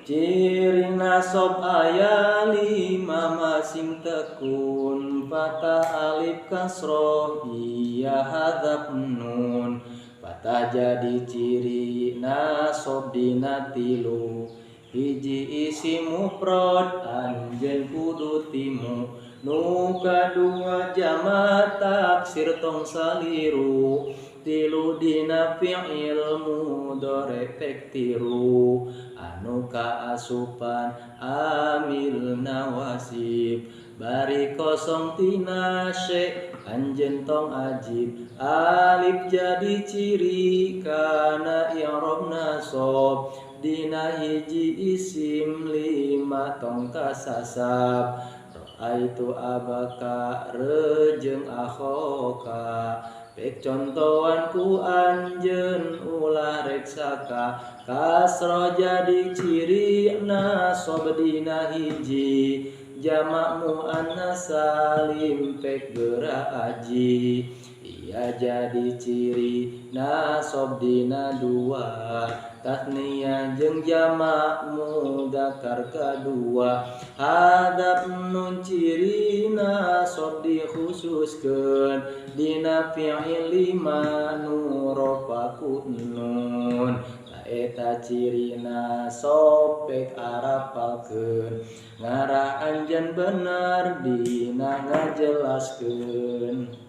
Ciri nasab aya lima masim tekun Fatah alif kasroh iya hadzaf nun. Fatah jadi ciri nasab dina tilu. Hiji isim mufrad anjeun kudu timu. Nu kadua jamak taksir tong saliru. Tilu dina fi'il mudhari pek tiru. Anu kaasupan amil nawasib. Bari kosong tina syek anjeun tong ajib. Alif jadi ciri kana i'rab nasab. Dina hiji isim lima tong kasasab. Ro'aitu abaka rejeung akhoka. Pek contohan ku anjeun ulah reksaka. Kasroh jadi ciri nasab dina hiji. Jamak muannas salim pek geura aji. Ia jadi ciri nasab dina dua. Tasniyah jeung jamak mudzakkar kadua. Hadzaf nun ciri nasab dikhususkeun dina fi'il lima nu rafa ku nun. Eta ciri nasab pek arapalkeun. Ngarah anjeun bener dina ngajelaskeun.